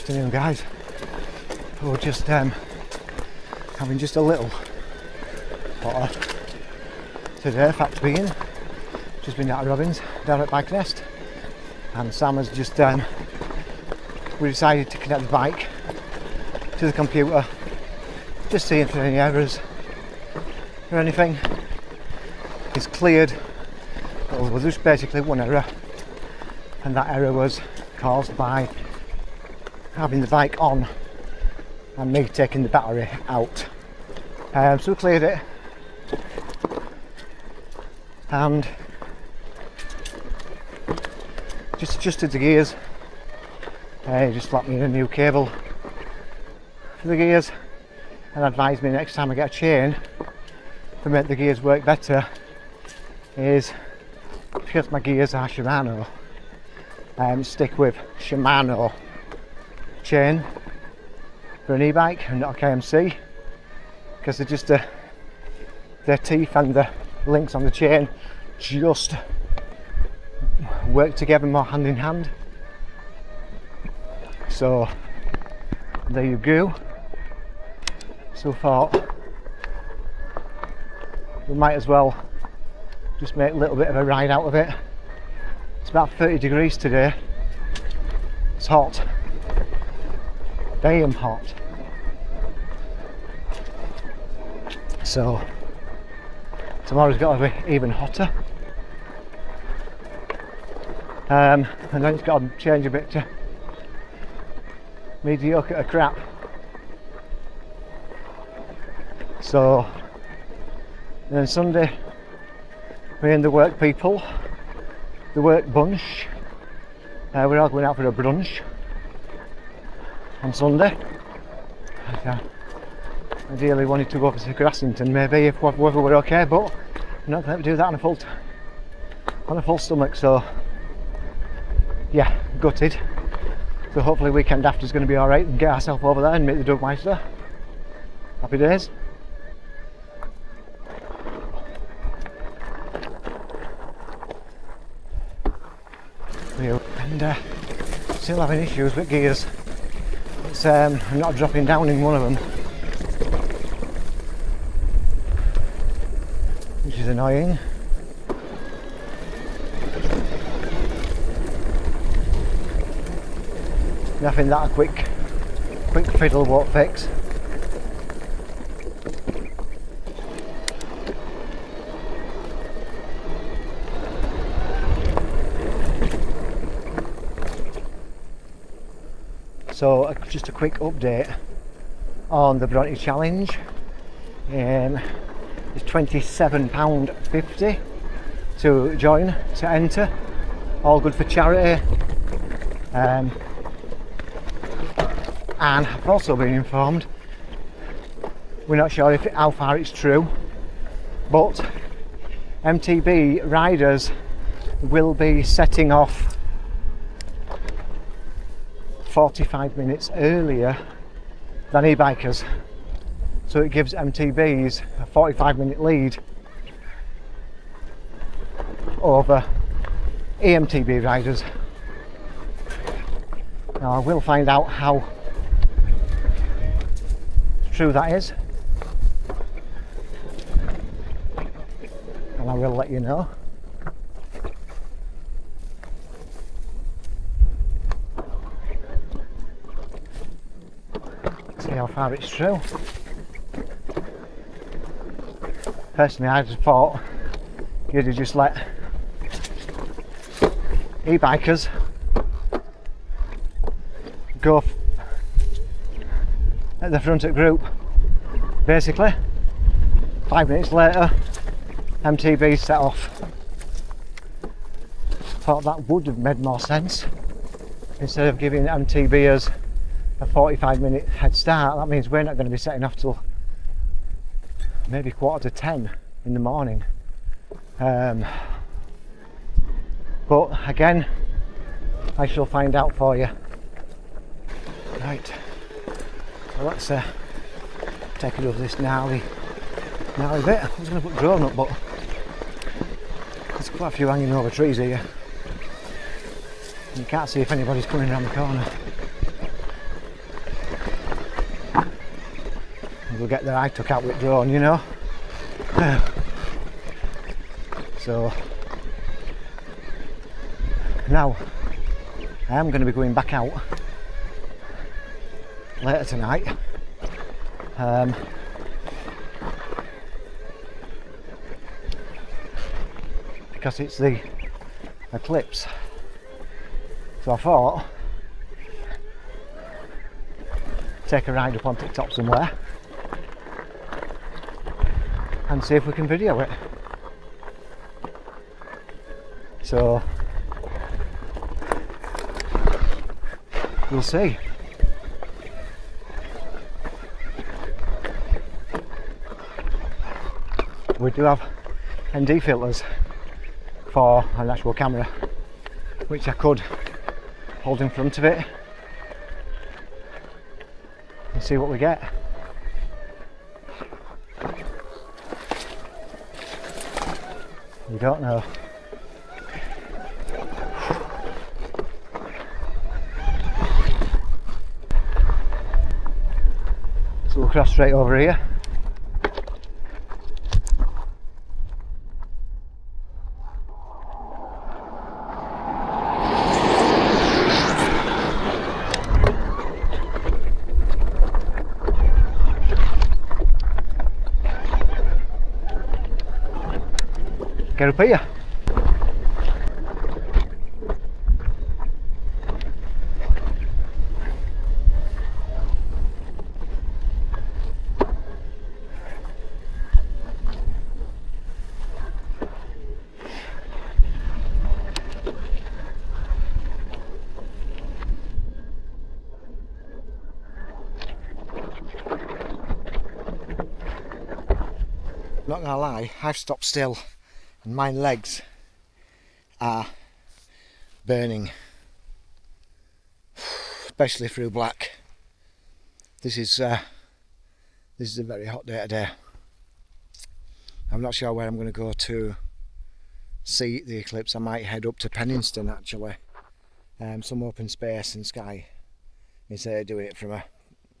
afternoon, guys. We're just having just a little potter today, fact being, just been out of Robbins down at Bike Nest, and Sam has just we decided to connect the bike to the computer, just seeing if there are any errors or anything. It's cleared. Well, there was just basically one error, and that error was caused by having the bike on and me taking the battery out. So we cleared it, and just adjusted the gears. Just slapped me in a new cable for the gears, and advised me next time I get a chain to make the gears work better is, because my gears are Shimano, stick with Shimano chain for an e-bike and not a KMC, because they're just their teeth and the links on the chain just work together more hand in hand. So there you go. So I thought we might as well just make a little bit of a ride out of it. It's about 30 degrees today. It's hot. Damn hot. So tomorrow's got to be even hotter. And then it's got to change a bit to mediocre to crap. So then Sunday, me and the work people, the work bunch, we're all going out for a brunch on Sunday. Ideally wanted to go over to Grassington maybe if weather were okay, but I'm not going to do that on a full stomach, so yeah, gutted. So hopefully weekend after is going to be alright and get ourselves over there and meet the Dugmeister. Happy days. And still having issues with gears. It's I'm not dropping down in one of them, which is annoying. Nothing that a quick fiddle won't fix. So just a quick update on the Bronte Challenge. It's £27.50 to join, to enter. All good for charity. And I've also been informed, we're not sure how far it's true, but MTB riders will be setting off 45 minutes earlier than e-bikers, so it gives MTBs a 45-minute lead over EMTB riders. Now I will find out how true that is, and I will let you know. See how far it's true. Personally, I just thought you'd have just let e-bikers go at the front of the group. Basically, 5 minutes later, MTB set off. Thought that would have made more sense. Instead of giving MTBers a 45-minute head start, that means we're not going to be setting off till maybe 9:45 in the morning. But again, I shall find out for you. Right, so let's take it over this gnarly bit. I was going to put drone up, but there's quite a few hanging over trees here. You can't see if anybody's coming around the corner. will get their eye took out with drone, you know. So now I am going to be going back out later tonight. Because it's the eclipse. So I thought take a ride up onto the top somewhere and see if we can video it. So we'll see. We do have ND filters for an actual camera, which I could hold in front of it and see what we get. We don't know. So we'll cross straight over here. Get up here. Not gonna lie, I've stopped still and my legs are burning, especially through black. This is a very hot day today. I'm not sure where I'm going to go to see the eclipse. I might head up to Penningston actually, some open space and sky, instead of doing it from a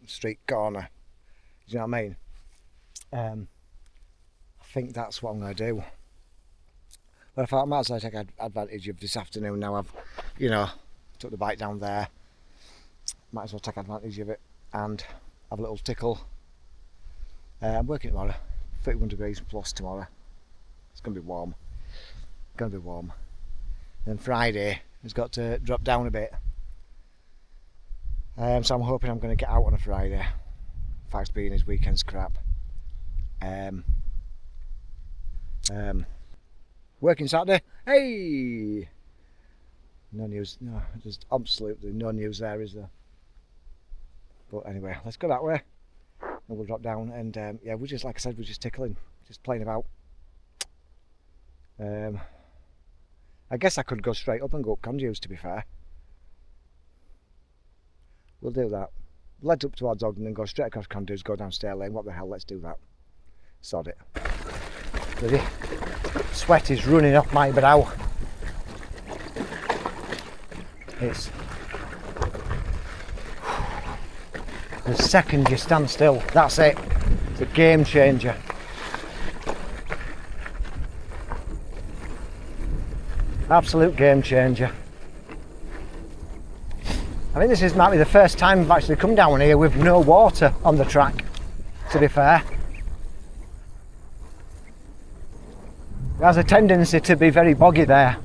street corner. Do you know what I mean? I think that's what I'm going to do. But I thought I might as well take advantage of this afternoon now I've, you know, took the bike down there. Might as well take advantage of it and have a little tickle. I'm working tomorrow, 31 degrees plus tomorrow. It's going to be warm. Going to be warm. Then Friday it's got to drop down a bit. So I'm hoping I'm going to get out on a Friday. Facts being his weekend's crap. Working Saturday. Hey! No news. No, just absolutely no news there, is there? But anyway, let's go that way. And we'll drop down and yeah, we're just, like I said, we're just tickling, just playing about. I guess I could go straight up and go up Conduits, to be fair. We'll do that. Lead up towards Ogden and go straight across Conduits, go down Stair Lane. What the hell, let's do that. Sod it. Bloody sweat is running off my brow. It's the second you stand still, that's it. It's a game changer. Absolute game changer. I think this might be the first time I've actually come down here with no water on the track, to be fair. It has a tendency to be very boggy there.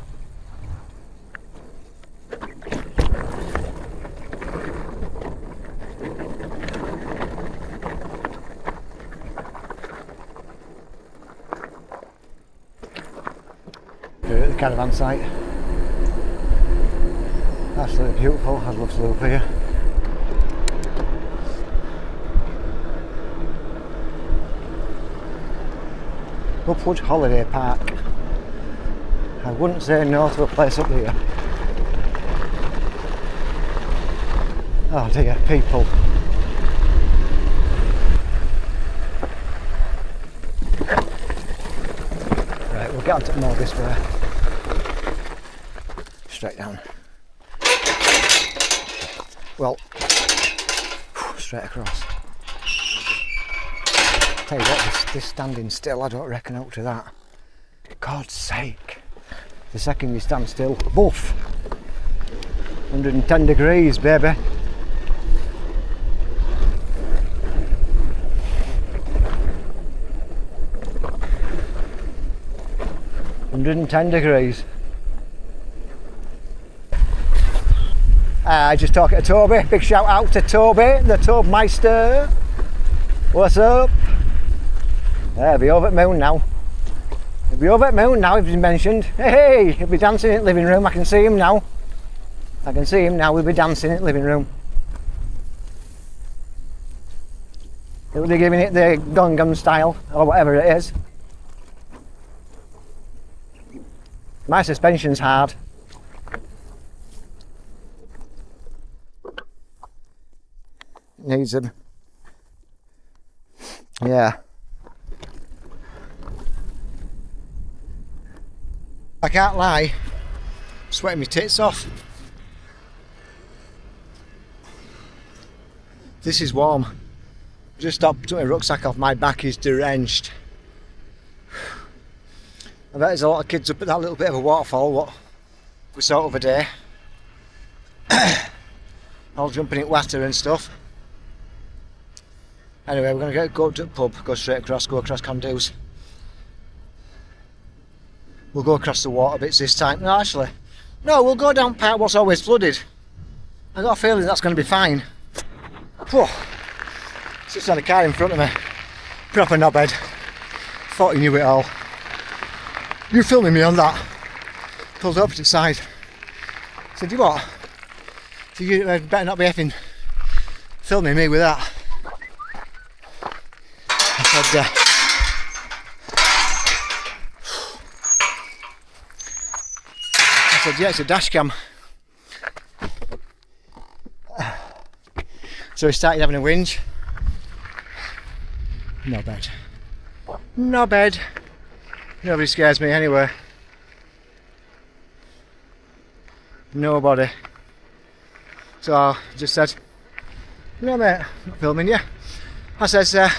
Here at the caravan site. Absolutely beautiful. I'd love to live here. Upwood Holiday Park. I wouldn't say no to a place up here. Oh dear, people. Right, we'll get on to more this way. Straight down. Well, straight across. Tell you what, this standing still, I don't reckon up to that. God's sake. The second you stand still, boof! 110 degrees, baby. $110. I just talking to Toby. Big shout out to Toby, the Tobmeister. What's up? He'll be over at Moon now. He'll be over at Moon now, if he's mentioned. Hey, he'll be dancing in the living room. I can see him now. I can see him now. He'll be dancing in the living room. He'll be giving it the Gangnam style, or whatever it is. My suspension's hard. Needs them. Yeah. I can't lie, I'm sweating my tits off. This is warm. Just stopped, took my rucksack off, my back is drenched. I bet there's a lot of kids up at that little bit of a waterfall what we saw over there. All jumping in water and stuff. Anyway, we're going to go to the pub, go straight across, go across Condu's. We'll go across the water bits this time. No, actually, no, we'll go down part what's always flooded. I got a feeling that's going to be fine. Whew. Just had a car in front of me. Proper knobhead. Thought he knew it all. You filming me on that? Pulled up to the side. Said, you what? So you better not be effing filming me with that. I said, yeah, it's a dash cam. So he started having a whinge. No bed. No bed. Nobody scares me anyway. Nobody. So I just said, no mate, I'm not filming you. I says, I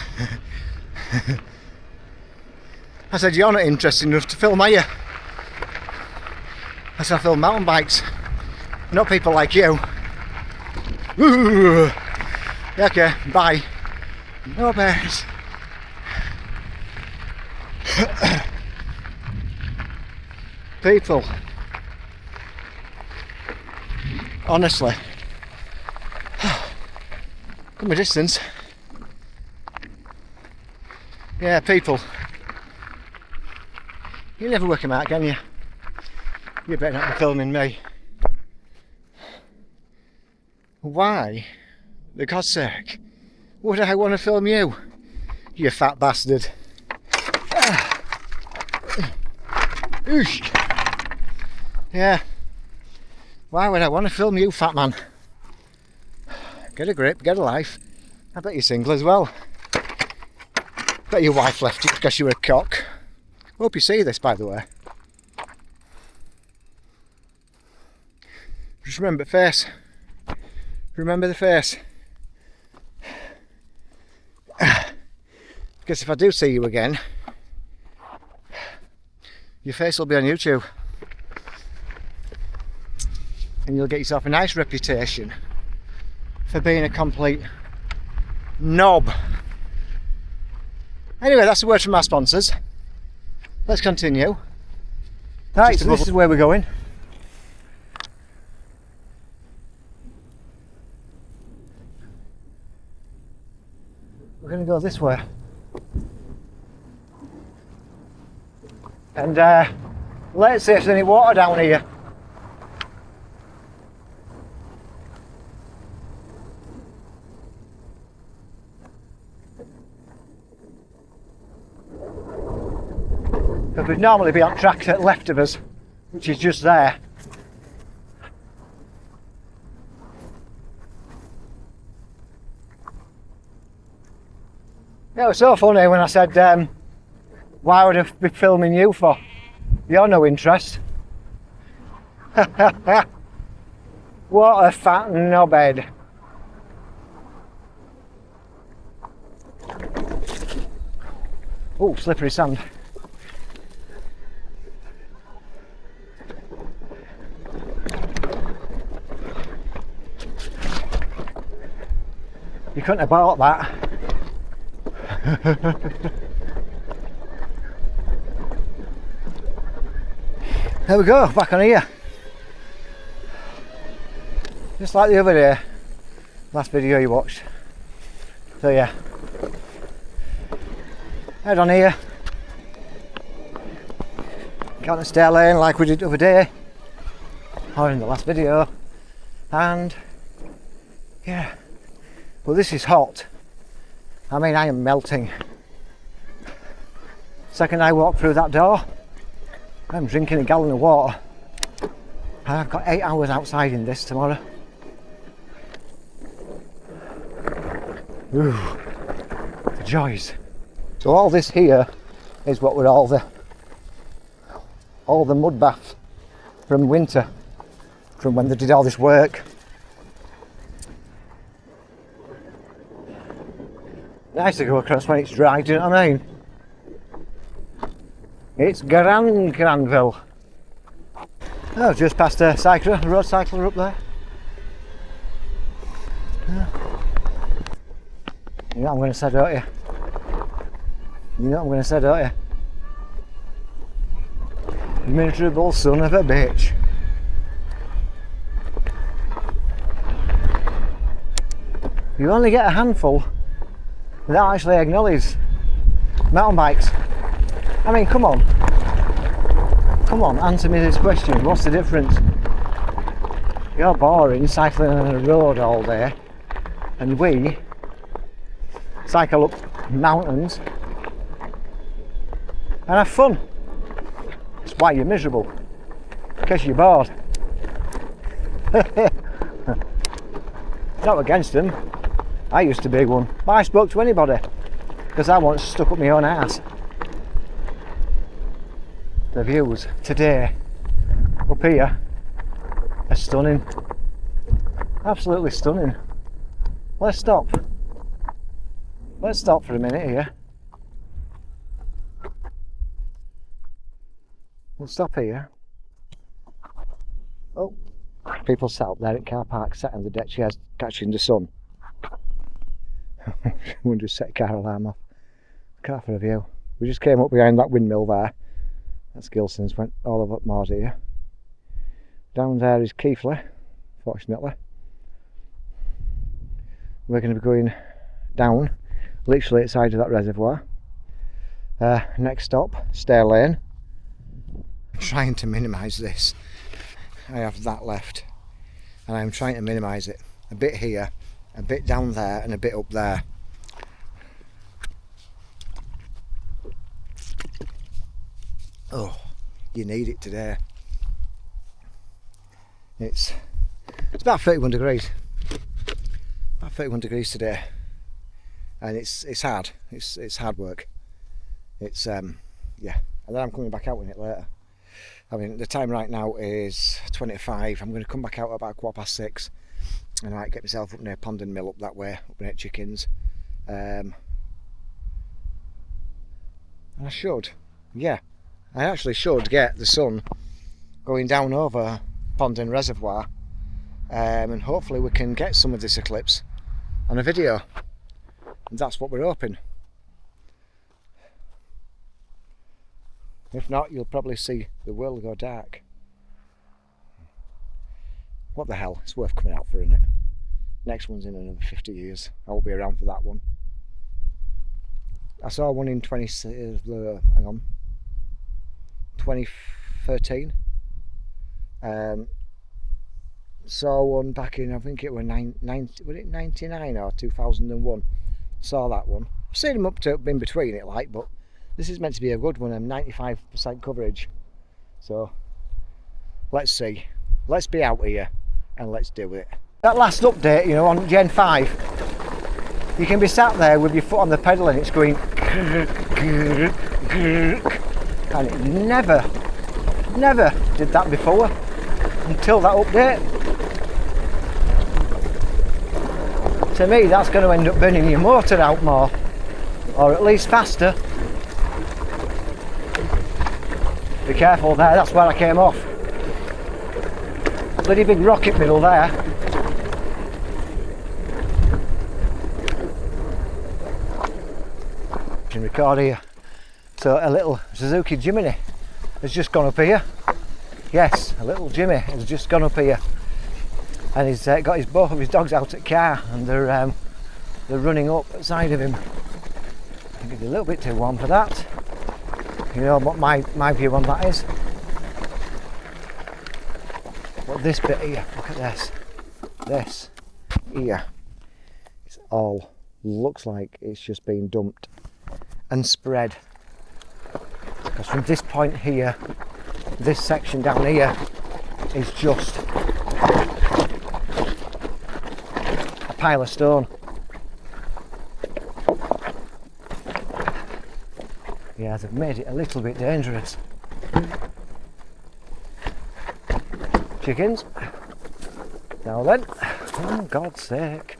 said, you're not interested enough to film, are you? I said, I film mountain bikes, not people like you. Ooh. Yeah, okay, bye. No bears. People, honestly, come a distance. Yeah, people, you never work them out, can you? You better not be filming me. Why, for God's sake, would I want to film you, you fat bastard? Oosh. Yeah, why would I want to film you, fat man? Get a grip, get a life. I bet you're single as well. Bet your wife left you because you were a cock. Hope you see this, by the way. Just remember the face. Remember the face. Because if I do see you again, your face will be on YouTube. And you'll get yourself a nice reputation for being a complete knob. Anyway, that's the word from our sponsors. Let's continue. Right, so this is where we're going. We're going to go this way. And let's see if there's any water down here. Because we'd normally be on track to the left of us, which is just there. Yeah, it was so funny when I said, why would I be filming you for? You're no interest. What a fat knobhead. Oh, slippery sand. You couldn't have bought that. There we go, back on here. Just like the other day, last video you watched. So yeah, head on here. Got the stair lane like we did the other day, or in the last video, and yeah. Well, this is hot. I mean, I am melting. Second I walk through that door, I'm drinking a gallon of water. And I've got 8 hours outside in this tomorrow. Ooh, the joys. So all this here is what were all the mud bath from winter, from when they did all this work. Nice to go across when it's dry, do you know what I mean? It's Granville. Oh, just past a cycler, a road cycler up there. You know what I'm going to say, don't you? You know what I'm going to say, don't you? Miserable son of a bitch. You only get a handful that actually acknowledge mountain bikes. I mean, come on, answer me this question. What's the difference? You're boring cycling on a road all day, and we cycle up mountains and have fun. That's why you're miserable, because you're bored. Not against them. I used to be one, but I spoke to anybody because I once stuck up my own ass. The views today up here are stunning, absolutely stunning. Let's stop for a minute here. We'll stop here. Oh, people sat up there at car park, sat in the deck chairs catching the sun. We'll just set a car alarm off. Car for a view. We just came up behind that windmill there. That's Gilson's, went all over up Moors here. Down there is Keighley, fortunately. We're going to be going down, literally outside of that reservoir. Next stop, Stair Lane. I'm trying to minimise this. I have that left, and I'm trying to minimise it. A bit here, a bit down there, and a bit up there. Oh, you need it today. It's about 31 degrees. About 31 degrees today, and it's hard. It's hard work. It's yeah, and then I'm coming back out in it later. I mean, the time right now is 20:05. I'm going to come back out at about 6:15, and I might get myself up near Pond and Mill up that way, up near Chickens. And I should, yeah, I actually should get the sun going down over Pond and Reservoir, and hopefully we can get some of this eclipse on a video. And that's what we're hoping. If not, you'll probably see the world go dark. What the hell, it's worth coming out for, isn't it? Next one's in another 50 years. I won't be around for that one. I saw one in 2013. Saw one back in, I think it was 99 or 2001. Saw that one. I've seen them up to in between it, like, but this is meant to be a good one, and 95% coverage. So let's see. Let's be out here and let's do it. That last update, you know, on Gen 5, you can be sat there with your foot on the pedal and it's going, and it never did that before until that update. To me, that's going to end up burning your motor out more, or at least faster. Be careful there, that's where I came off. Bloody big rocket middle there. You can record here. So a little Suzuki Jimny has just gone up here. Yes, a little Jimmy has just gone up here. And he's got both of his dogs out at car, and they're running up the side of him. I think it's a little bit too warm for that. You know what my view on that is. But this bit here, look at this. This here, it's all looks like it's just been dumped and spread. Because from this point here, this section down here is just a pile of stone. Yeah, they've made it a little bit dangerous. Chickens. Now then, for God's sake.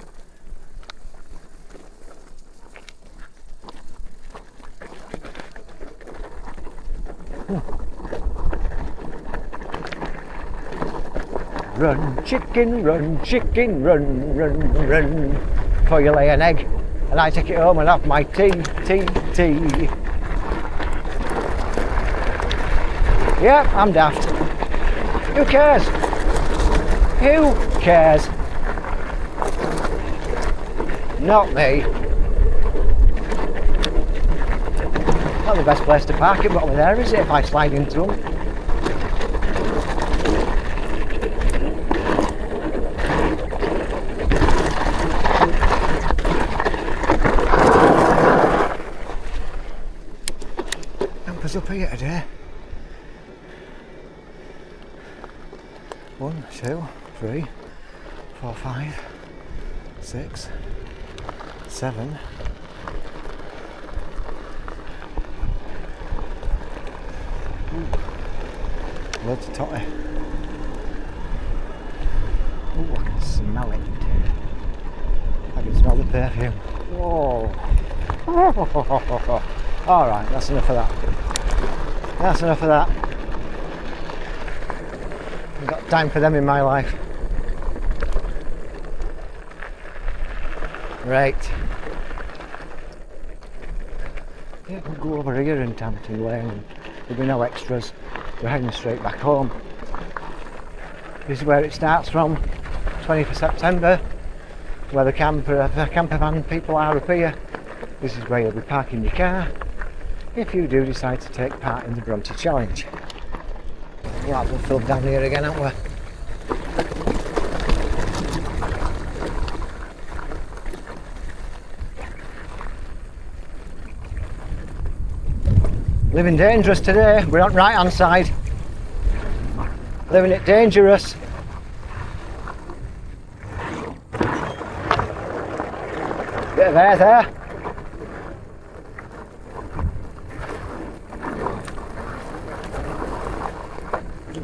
Run, chicken, run, run, before you lay an egg, and I take it home and have my tea. Yeah, I'm daft. Who cares? Who cares? Not me. Not the best place to park it, but over there, is it, if I slide into them? Numbers up here today. 1, 2, 3, 4, 5, 6, 7. Loads of totty. Ooh, I can smell it. I can smell the perfume. Whoa. Alright, that's enough of that. That's enough of that. I've got time for them in my life. Right. Yeah, we'll go over here in Tampton Lane and there'll be no extras. We're heading straight back home. This is where it starts from, 20th of September, where the camper van people are up here. This is where you'll be parking your car if you do decide to take part in the Bronte Challenge. Right, we'll film down here again, aren't we? Living dangerous today. We're on right hand side. Living it dangerous. Bit of air there.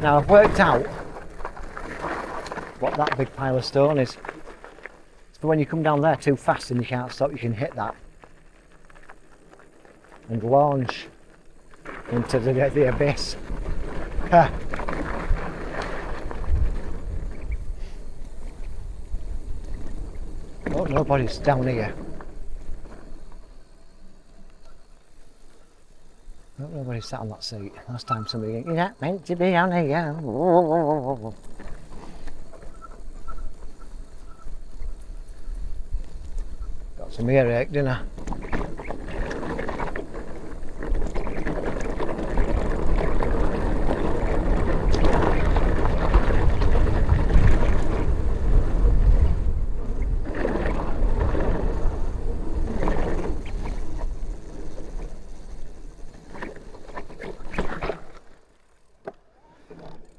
Now I've worked out what that big pile of stone is. So when you come down there too fast and you can't stop, you can hit that and launch into the abyss. Oh, nobody's down here. Oh, nobody sat on that seat. Last time somebody went, "You're not meant to be on here." Got some earache, didn't I?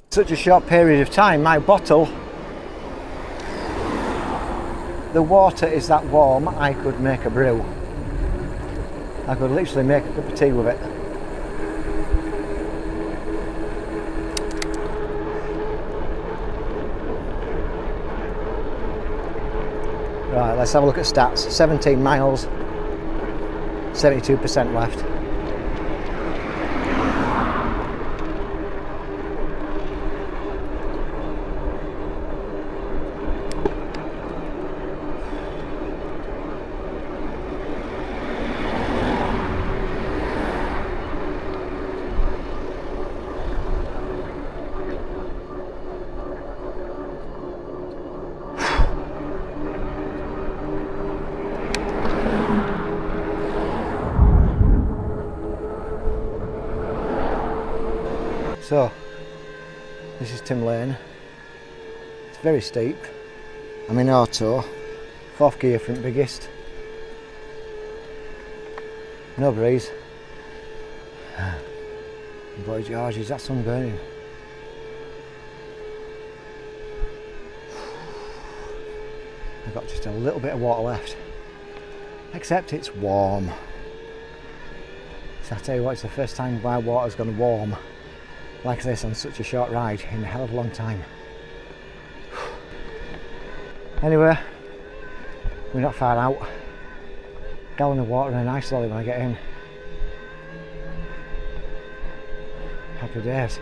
Such a short period of time, my bottle, the water is that warm I could make a brew. I could literally make a cup of tea with it. Right, let's have a look at stats. 17 miles, 72% left. So, this is Tim Lane. It's very steep. I'm in auto, 4th gear front biggest. No breeze. Boy George, is that sun burning? I've got just a little bit of water left. Except it's warm. So I tell you what, it's the first time my water's gone warm like this on such a short ride in a hell of a long time. Anyway, we're not far out. Gallon of water and a nice lolly when I get in. Happy days.